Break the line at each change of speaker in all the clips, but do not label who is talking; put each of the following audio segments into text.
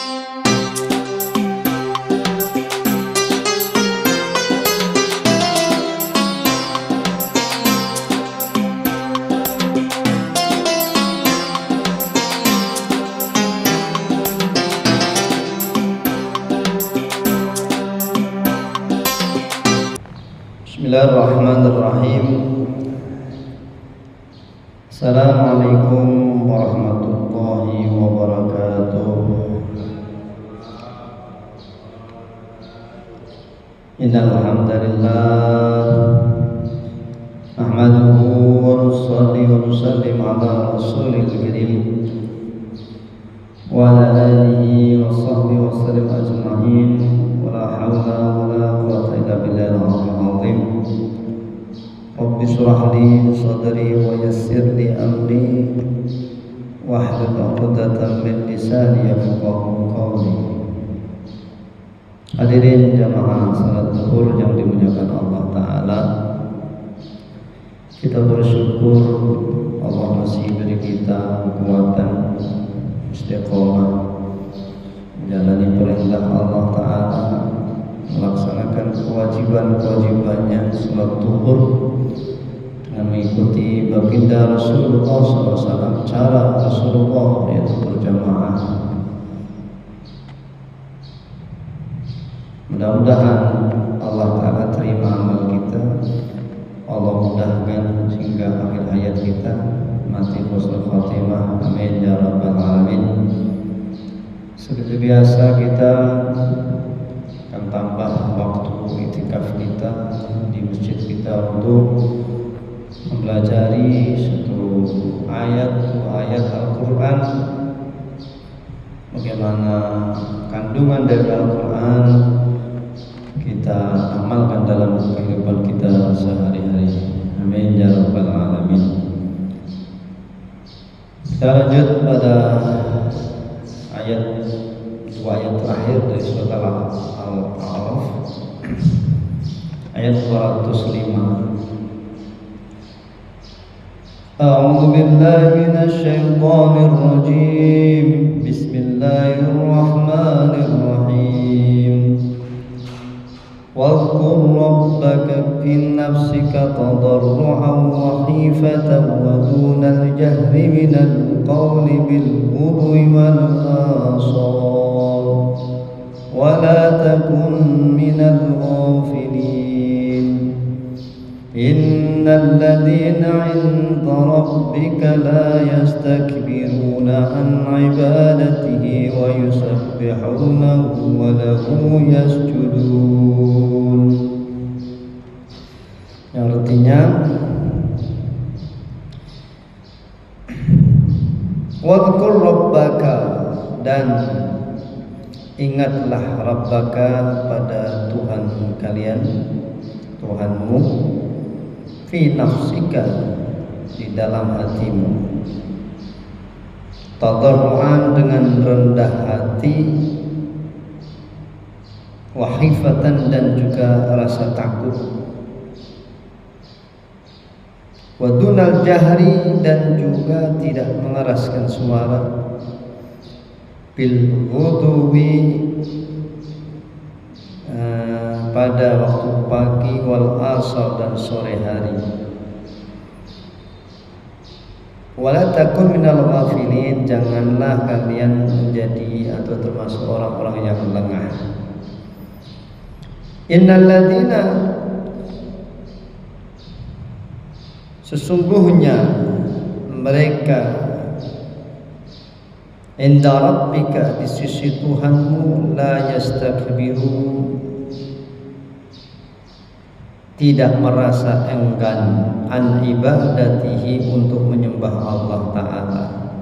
Bismillahirrahmanirrahim. Assalamualaikum warahmatullahi wabarakatuh. Innal hamdalillah nahmaduhu wa nusalli wa nusallim ala rasulil karim wa ala alihi wa sahbihi wa sallam ajma'in. Wala hawla wala quwwata illa billahil azim. Rabbi shrah li sadri wa yassir li amri wahlul 'uqdatam min lisani yafqahu qawli. Hadirin jamaah salat zuhur yang dimuliakan Allah Ta'ala, kita bersyukur Allah masih beri kita kekuatan istiqomah menjalani perintah Allah Ta'ala, melaksanakan kewajiban-kewajibannya salat zuhur dengan mengikuti baginda Rasulullah SAW, cara Rasulullah yaitu berjamaah. Mudah-mudahan Allah Ta'ala terima amal kita, Allah mudahkan sehingga akhir hayat kita mati husnul khatimah, amin ya rabbal alamin. Seperti biasa kita akan tambah waktu itikaf kita di masjid kita untuk mempelajari satu ayat, dua ayat Al-Quran, bagaimana kandungan dari Al-Quran kita amalkan dalam kehidupan kita sehari-hari, amin ya rabbal alamin. Kita lanjut pada dua ayat terakhir dari surat Al-A'raf, ayat 205. A'udzu billahi minasy syaithanir rajim. Bismillahirrahmanirrahim. واذكر ربك في نفسك تضرعا وخيفة ودون الجهر من القول بالغدو والآصال ولا تكن من الغافلين إن الذين عند ربك لا يستكبرون عن عبادته ويسبحونه وله يسجدون. Yang artinya wadhkur rabbaka, dan ingatlah rabbaka pada Tuhan kalian, Tuhanmu, fi nafsika, di dalam hatimu, tadarruan, dengan rendah hati, wahifatan, dan juga rasa takut, wadunal jahri, dan juga tidak mengeraskan suara, bil ghuduwi, pada waktu pagi, wal asar, dan sore hari. Wala takun minal ghafilin, janganlah kalian menjadi atau termasuk orang-orang yang lengah. Innal ladzina, sesungguhnya mereka, inda rabbika, di sisi Tuhanmu, la yastakbirun, tidak merasa enggan, an ibadatihi, untuk menyembah Allah Ta'ala,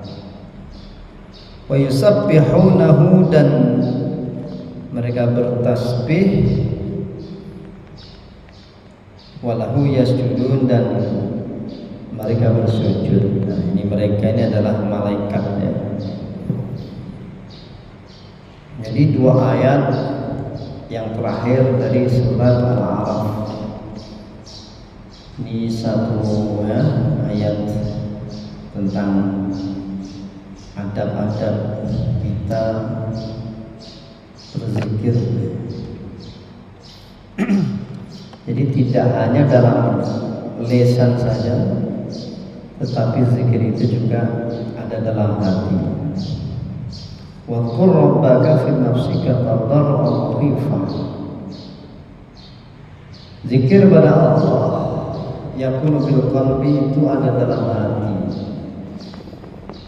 wa yusabbihunahu, dan mereka bertasbih, walahu yasjudun, dan mereka bersujud. Nah, ini mereka ini adalah malaikat ya. Jadi dua ayat yang terakhir dari surat Al-A'raf ini satu ayat tentang adab-adab kita berzikir. Jadi tidak hanya dalam lisan saja, tetapi zikir itu juga ada dalam hati. Wa qur rabbaka fi nafsika tadarruan wa khifah. Zikir pada Allah yakunu bil qalbi, itu ada dalam hati.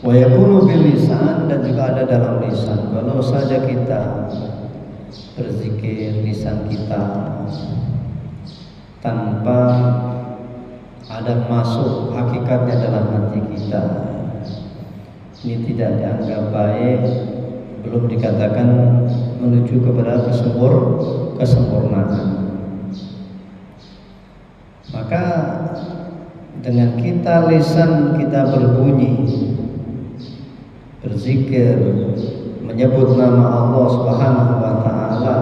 Wa yakunu bil lisan, dan juga ada dalam lisan. Kalau saja kita berzikir, lisan kita tanpa ada masuk hakikatnya dalam hati kita, ini tidak dianggap baik, belum dikatakan menuju kepada kesempurnaan. Maka dengan kita lisan kita berbunyi, berzikir, menyebut nama Allah Subhanahu wa taala,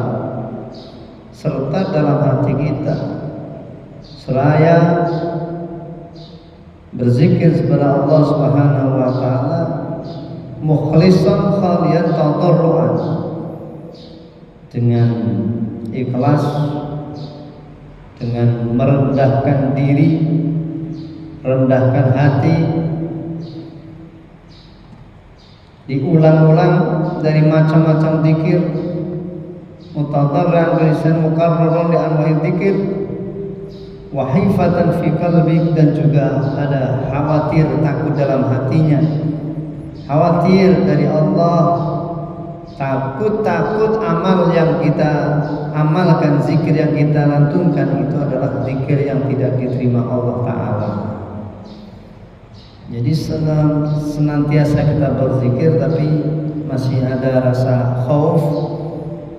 serta dalam hati kita seraya berzikir kepada Allah Subhanahu wa taala mukhlishan khalian tadarruan, dengan ikhlas, dengan merendahkan diri, rendahkan hati, diulang-ulang dari macam-macam zikir, mutadarrian bilisan mukarraran li anwa'i dzikir, wa hifatan fi qalbi, dan juga ada khawatir, takut dalam hatinya, khawatir dari Allah, takut amal yang kita amalkan, zikir yang kita lantunkan itu adalah zikir yang tidak diterima Allah Ta'ala. Jadi senantiasa kita berzikir tapi masih ada rasa khauf,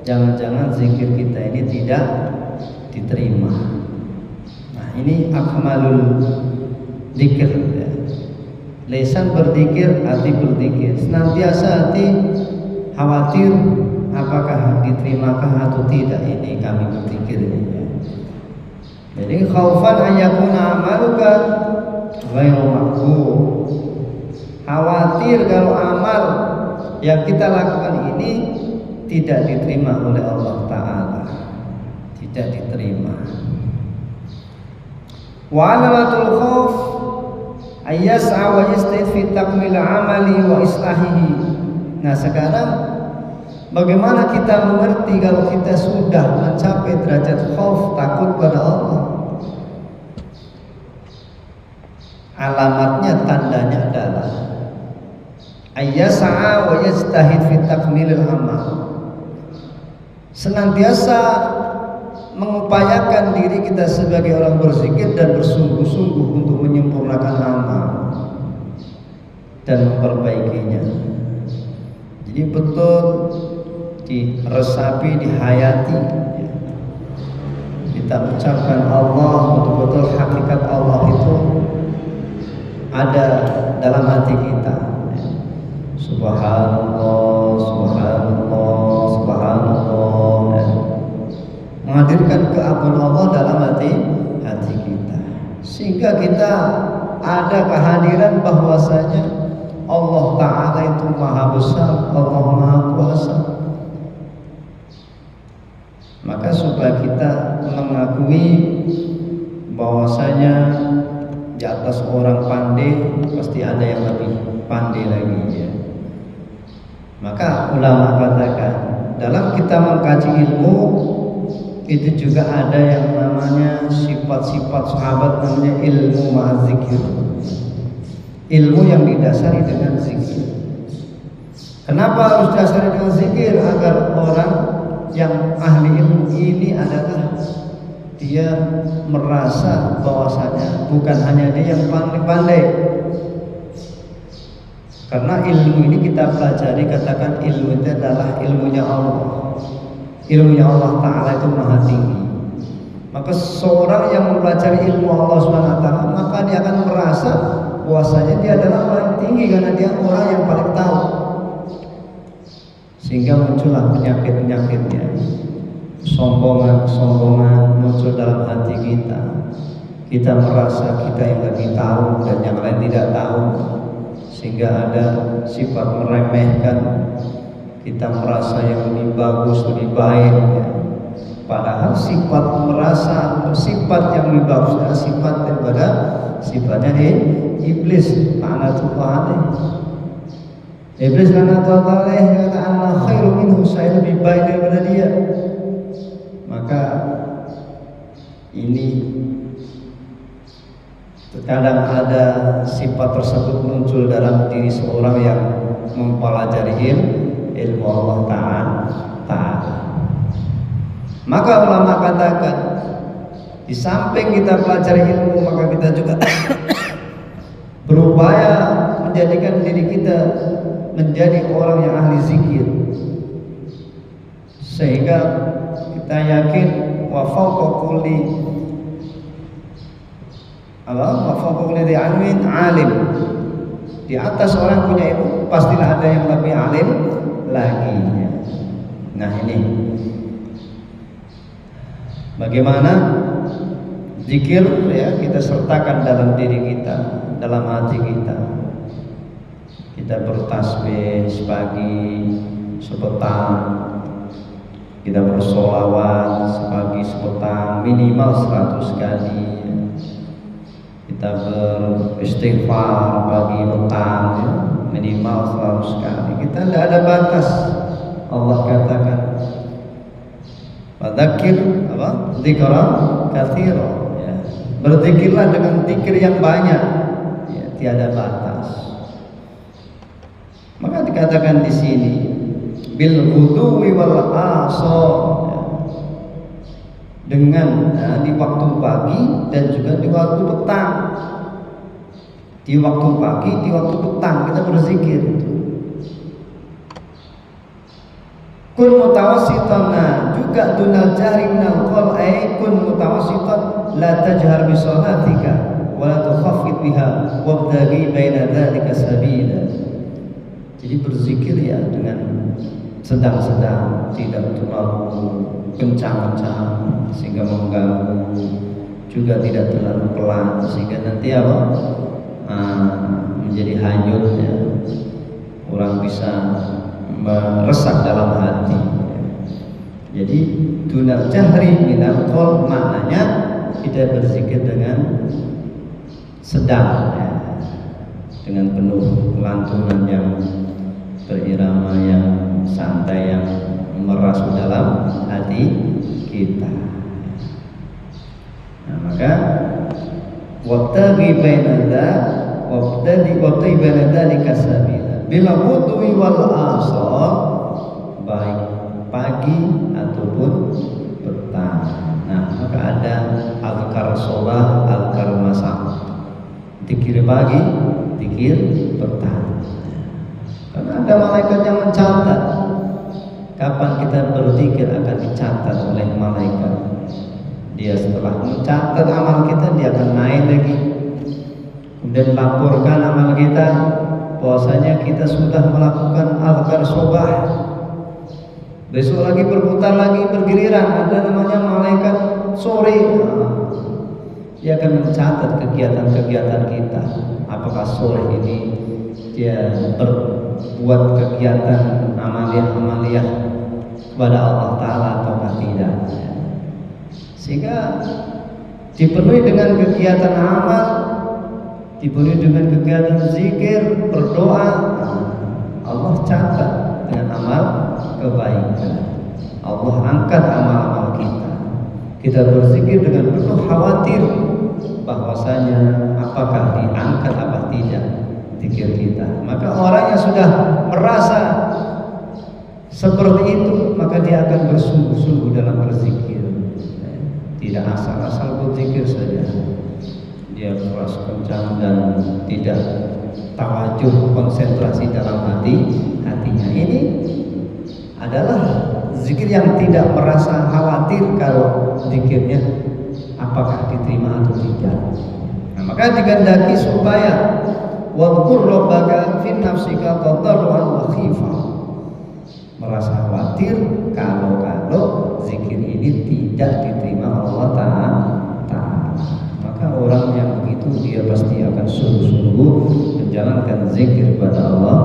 jangan-jangan zikir kita ini tidak diterima. Nah, ini akmalul zikir ya. Lisan berzikir, hati berzikir. Senantiasa hati khawatir apakah diterimakah atau tidak ini kami berzikir ini ya. Jadi khaufan ayyakuna amaluka ghairu maqbul. Khawatir kalau amal yang kita lakukan ini tidak diterima oleh Allah Ta'ala, tidak diterima. Wa alamatul khauf ayyas'a wa yasta'id fi takmil amali wa islahihi. Nah, sekarang bagaimana kita mengerti kalau kita sudah mencapai derajat khauf, takut pada Allah? Alamatnya, tandanya adalah ayyasa'a wa yastahid fi takmilil amal, senantiasa mengupayakan diri kita sebagai orang berzikir dan bersungguh-sungguh untuk menyempurnakan amal dan memperbaikinya. Jadi betul diresapi, dihayati, kita ucapkan Allah, betul-betul hakikat Allah itu ada dalam hati kita. Subhanallah, subhanallah, subhanallah, menghadirkan keagungan Allah dalam hati kita, sehingga kita ada kehadiran bahwasanya Allah Ta'ala itu maha besar, Allah maha kuasa. Maka supaya kita mengakui bahwasanya di atas orang pandai pasti ada yang lebih pandai lagi ya. Maka ulama katakan dalam kita mengkaji ilmu itu juga ada yang namanya sifat-sifat sahabat, namanya ilmu ma'azikir, ilmu yang didasari dengan zikir. Kenapa harus didasari dengan zikir? Agar orang yang ahli ilmu ini adalah dia merasa bahwasanya bukan hanya dia yang pandai. Karena ilmu ini kita pelajari, katakan ilmu itu adalah ilmunya Allah. Ilmunya Allah Ta'ala itu maha tinggi. Maka seorang yang mempelajari ilmu Allah SWT, maka dia akan merasa bahwasanya dia adalah paling tinggi karena dia orang yang paling tahu. Sehingga muncullah penyakit-penyakitnya, kesombongan muncul dalam hati kita. Kita merasa kita yang lebih tahu dan yang lain tidak tahu, sehingga ada sifat meremehkan, kita merasa yang lebih bagus, lebih baik ya. Padahal sifat merasa, sifat yang lebih bagus adalah sifat daripada sifatnya iblis. Laknatullah alaih. Iblis laknatullah alaih kata ana khairu minhu, saya lebih baik daripada dia. Maka ini terkadang ada sifat tersebut muncul dalam diri seorang yang mempelajari ilmu Allah Ta'ala. Maka ulama katakan, di samping kita pelajari ilmu, maka kita juga berupaya menjadikan diri kita menjadi orang yang ahli zikir, sehingga kita yakin wa fawqa kulli ilmin alim. Di atas orang punya ilmu pastilah ada yang lebih alim lagi. Nah ini bagaimana zikir ya kita sertakan dalam diri kita, dalam hati kita. Kita bertasbih sepagi sepetang, kita bersolawat sepagi sepetang minimal 100 kali. Kita beristighfar pagi petang ya, minimal 100 kali. Kita tidak ada batas. Allah katakan fadzakir dzikran katsira ya. Berzikirlah dengan zikir yang banyak ya, tiada batas. Maka dikatakan di sini bil ghudwi wal asar ya. Dengan di waktu pagi dan juga di waktu petang. Di waktu pagi, di waktu petang kita berzikir. Kun mutawassitan, juga dunal jahri minal qaul, kun mutawassitan la tajhar bi shalatika wa la tukhaffit biha wabtaghi baina dzalika sabila. Jadi berzikir ya dengan sedang-sedang, tidak terlalu kencang-kencang sehingga mengganggu, juga tidak terlalu pelan sehingga nanti menjadi hanyut ya. Orang bisa meresap dalam hati. Jadi dunal jahri minal qaul maknanya kita berzikir dengan sedang ya. Dengan penuh lantunan yang berirama, yang santai, yang merasuk dalam hati kita. Nah, maka wabtaghi baina dzalika sabila bil ghudwi wal asar, baik pagi ataupun petang. Nah, maka ada azkar shalah, azkar masa, zikir pagi, zikir petang. Karena ada malaikat yang mencatat kapan kita berzikir, akan dicatat oleh malaikat. Dia setelah mencatat amal kita, dia akan naik lagi, kemudian laporkan amal kita bahwasanya kita sudah melakukan azkar sobah. Besok lagi berputar lagi, bergiliran, ada namanya malaikat sore. Dia akan mencatat kegiatan-kegiatan kita. Apakah sore ini dia berbuat kegiatan amaliyah kepada Allah Ta'ala ataukah tidak, sehingga dipenuhi dengan kegiatan amal, dipenuhi dengan kegiatan zikir, berdoa. Allah catat dengan amal kebaikan. Allah angkat amal-amal kita. Kita berzikir dengan penuh khawatir bahwasanya apakah diangkat apa tidak zikir kita. Maka orang yang sudah merasa seperti itu, maka dia akan bersungguh-sungguh dalam berzikir. Tidak asal-asal berzikir saja. Dia keras kencang dan tidak tawajuh, konsentrasi dalam hatinya. Ini adalah zikir yang tidak merasa khawatir kalau zikirnya apakah diterima atau tidak. Nah, maka digandaki supaya wadhkur rabbaka fi nafsika tadarruan wa khifah. Merasa khawatir kalau zikir ini tidak diterima Allah Ta'ala. Maka orang yang begitu dia pasti akan sungguh-sungguh menjalankan zikir kepada Allah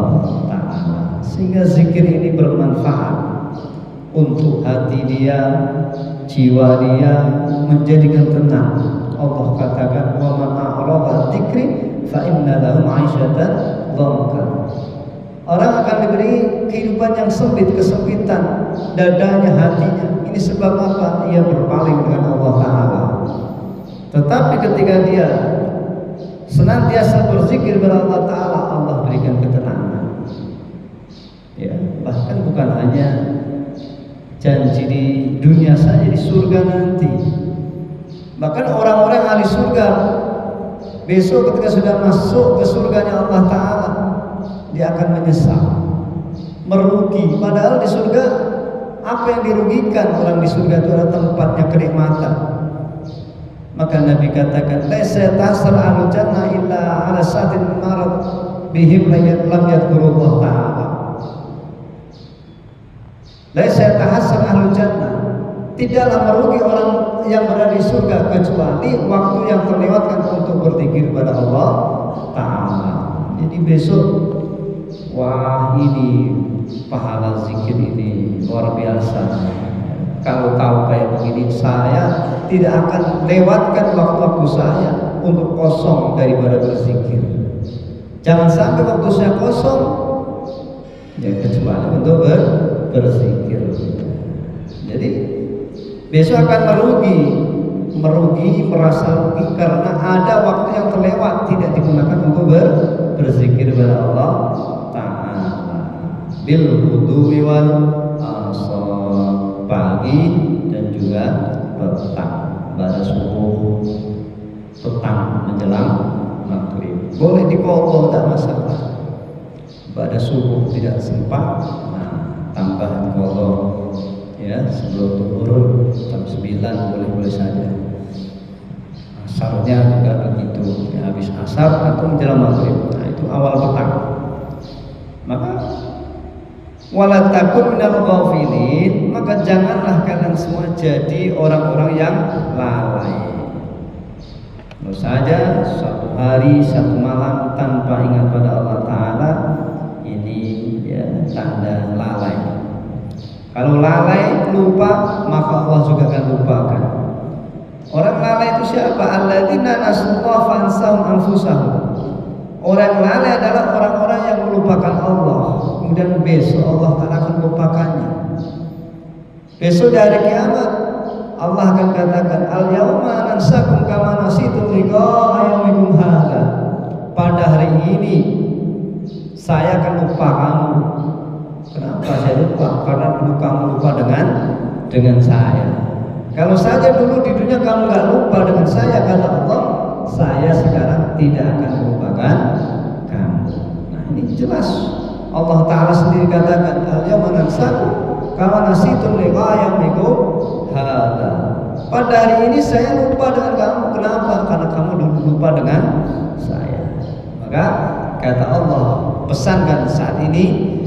Ta'ala. sehingga zikir ini bermanfaat untuk hati dia, jiwa dia, menjadikan tenang. Allah katakan, wa man a'rada dzikri fa inna lahu 'aisyatan dhanka. Orang akan diberi kehidupan yang sempit, kesempitan dadanya, hatinya. Ini sebab apa? Ia berpaling dengan Allah Ta'ala. Tetapi ketika dia senantiasa berzikir kepada Allah Ta'ala, Allah berikan ketenangan. Ya, bahkan bukan hanya janji di dunia saja, di surga nanti. Bahkan orang-orang ahli surga besok ketika sudah masuk ke surganya Allah Ta'ala, dia akan menyesal, merugi. Padahal di surga, apa yang dirugikan orang di surga itu adalah tempatnya kenikmatan. Maka Nabi katakan, laisa tasar ahlu jannah illa ala satin marad bihim lam yadhkurullah ta'ala. Laisa tahassan ahlu jannah, tidaklah merugi orang yang berada di surga kecuali waktu yang terlewatkan untuk berzikir kepada Allah Ta'ala. Jadi besok, wah, ini pahala zikir ini luar biasa. Kalau tahu kayak begini, saya tidak akan lewatkan waktu-waktu saya untuk kosong daripada berzikir. Jangan sampai waktu saya kosong ya kecuali untuk berzikir. Jadi besok akan merugi, merasa rugi karena ada waktu yang terlewat tidak digunakan untuk berzikir kepada Allah Ta'ala. Bil hudwi wal asar, pagi dan juga petang, pada subuh, petang menjelang maghrib. Boleh diqadha, tidak masalah. Pada subuh tidak sempat, tambah qadha ya, sebelum zuhur jam 9 boleh saja. Asarnya juga begitu, ya, habis asar atau menjelang maghrib. Nah, itu awal petang. Maka wala takun minal ghafilin, maka janganlah kalian semua jadi orang-orang yang lalai. Kalau saja satu hari, satu malam tanpa ingat pada Allah Ta'ala, ini ya tanda lalai. Kalau lalai, lupa, maka Allah juga akan lupakan. Orang lalai itu siapa? Alladzina nasullaha fansahum anfusahum. Orang lalai adalah orang-orang yang melupakan Allah, kemudian besok Allah akan melupakannya. Besok di hari kiamat Allah akan katakan, al-yauma nansakum kama nasitum liqa'a yaumikum hadza. Pada hari ini saya akan lupa kamu. Kenapa saya lupa? Karena dulu kamu lupa dengan saya. Kalau saja dulu di dunia kamu nggak lupa dengan saya, kata Allah, saya sekarang tidak akan melupakan kamu. Nah, ini jelas Allah Ta'ala sendiri katakan, al-yauma nansakum kama nasitum liqa'a yaumikum hadza. Pada hari ini saya lupa dengan kamu. Kenapa? Karena kamu dulu lupa dengan saya. Maka kata Allah, pesankan saat ini,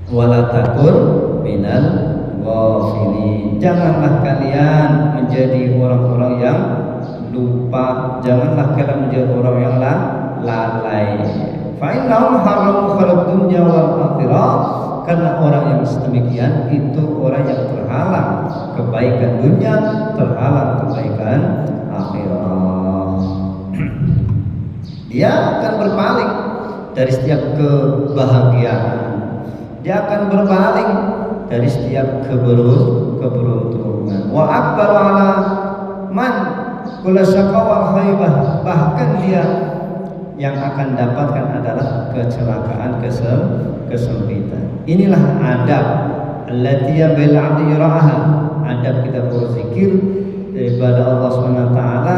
wala takun minal ghafilin. Janganlah kalian menjadi orang-orang yang lupa, janganlah kalian menjadi orang yang lalai. Fa innahum haramu khalaq dunya wal akhirah. Karena orang yang sedemikian itu orang yang terhalang kebaikan dunia, terhalang kebaikan akhirat. Dia akan berpaling dari setiap kebahagiaan. Dia akan berpaling dari setiap keberuntungan. Wa akbar ala man kula syaqwa khaybah. Bahkan dia yang akan dapatkan adalah kecelakaan, kesempitan. Inilah adab allati bil 'abdi ra'aha. Adab kita berzikir daripada Allah Subhanahu wa taala,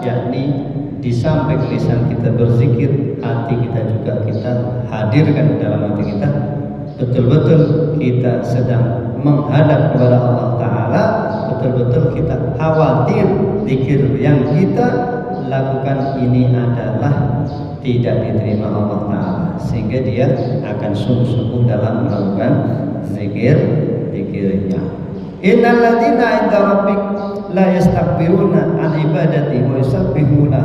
yakni di samping lisan kita berzikir, hati kita juga kita hadirkan dalam hati kita. Betul-betul kita sedang menghadap kepada Allah Ta'ala, betul-betul kita khawatir zikir yang kita lakukan ini adalah tidak diterima Allah Ta'ala, sehingga dia akan sungguh-sungguh dalam melakukan zikirnya. Innal ladzina 'inda rabbik la yastakbiruna an ibadati wa yusabbihuna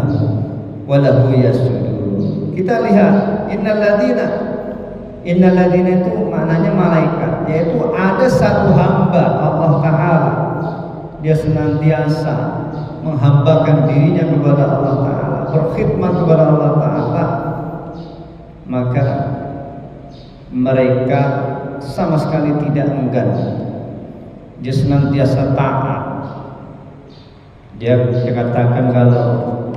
wa lahu yasjudun. Kita lihat, innal ladzina, Innalladzina itu maknanya malaikat, yaitu ada satu hamba Allah Ta'ala, dia senantiasa menghambakan dirinya kepada Allah Ta'ala, berkhidmat kepada Allah Ta'ala, maka mereka sama sekali tidak enggan, dia senantiasa taat. Dia katakan kalau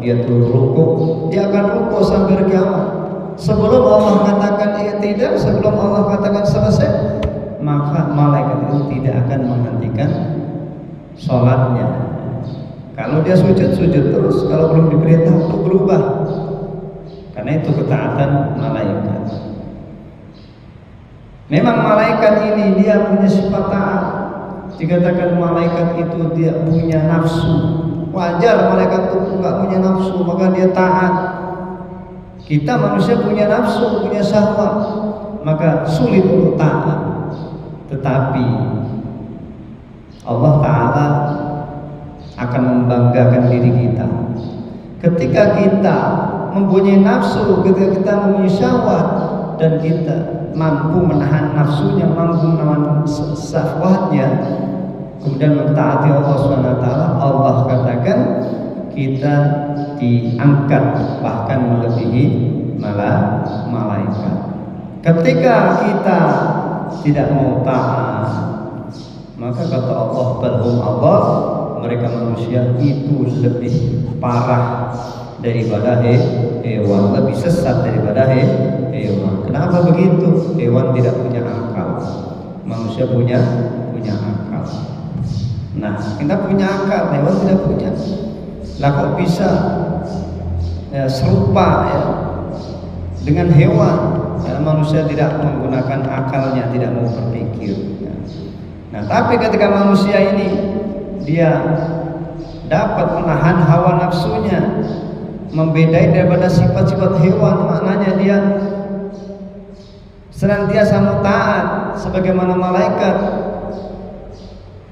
dia turun rukuk, dia akan rukuk sampai kiamat. Sebelum Allah katakan i'tidal, sebelum Allah katakan selesai, maka malaikat itu tidak akan menghentikan sholatnya. Kalau dia sujud, sujud terus. Kalau belum diperintah untuk berubah, karena itu ketaatan malaikat. Memang malaikat ini dia punya sifat taat. Dikatakan malaikat itu dia punya nafsu. Wajar malaikat itu nggak punya nafsu, maka dia taat. Kita manusia punya nafsu, punya syahwat, maka sulit untuk taat. Tetapi Allah Ta'ala akan membanggakan diri kita ketika kita mempunyai nafsu, ketika kita mempunyai syahwat, dan kita mampu menahan nafsunya, mampu menahan syahwatnya, kemudian mentaati Allah SWT. Allah katakan kita diangkat bahkan melebihi malaikat. Ketika kita tidak mau taat, maka kata Allah, balhum Allah, mereka manusia itu lebih parah daripada hewan, lebih sesat daripada hewan. Kenapa begitu? Hewan tidak punya akal, manusia punya akal. Nah, kita punya akal, hewan tidak punya. Lah kok bisa serupa ya dengan hewan? Karena manusia tidak menggunakan akalnya, tidak mau berpikir. Nah, tapi ketika manusia ini dia dapat menahan hawa nafsunya, membedai daripada sifat-sifat hewan, maknanya dia senantiasa mau taat sebagaimana malaikat,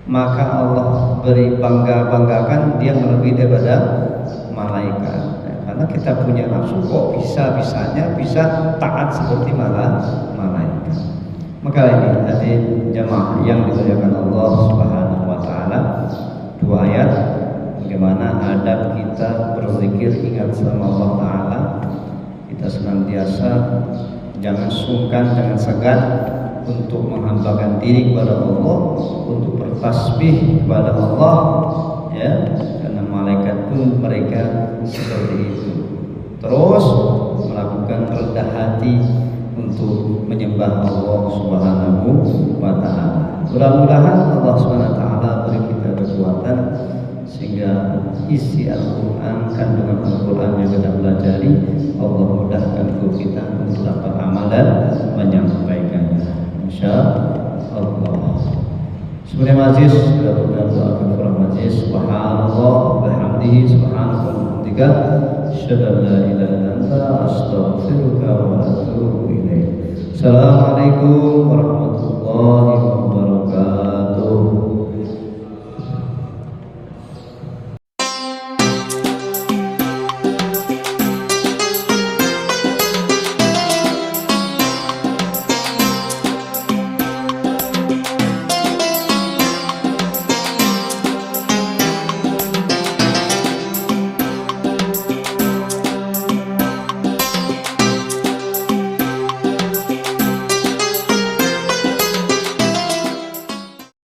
maka Allah beri banggakan dia melebihi daripada malaikat. Karena kita punya nafsu, kok bisa-bisanya bisa taat seperti malaikat. Maka ini hadirin jamaah yang dimuliakan Allah Subhanahu wa Ta'ala, dua ayat bagaimana adab kita berzikir, ingat sama Allah Ta'ala. Kita senantiasa jangan sungkan, jangan segan untuk menghambakan diri kepada Allah, untuk bertasbih kepada Allah, ya, karena malaikat pun mereka seperti itu. Terus melakukan rendah hati untuk menyembah Allah Subhanahu wa Ta'ala. Mudah-mudahan Allah Subhanahu wa Ta'ala beri kita kekuatan sehingga isi Al-Quran, kandungan Al-Quran yang kita pelajari, Allah mudahkan kita untuk dapat amal dan menyampaikannya, insyaallah. Sebenarnya majlis sudah doa kafaratul majlis. Subhanallah bihamdihi, subhanallah bihamdika, asyhadu an la ilaha illa anta, astaghfiruka wa atubu ilaik. Assalamualaikum warahmatullahi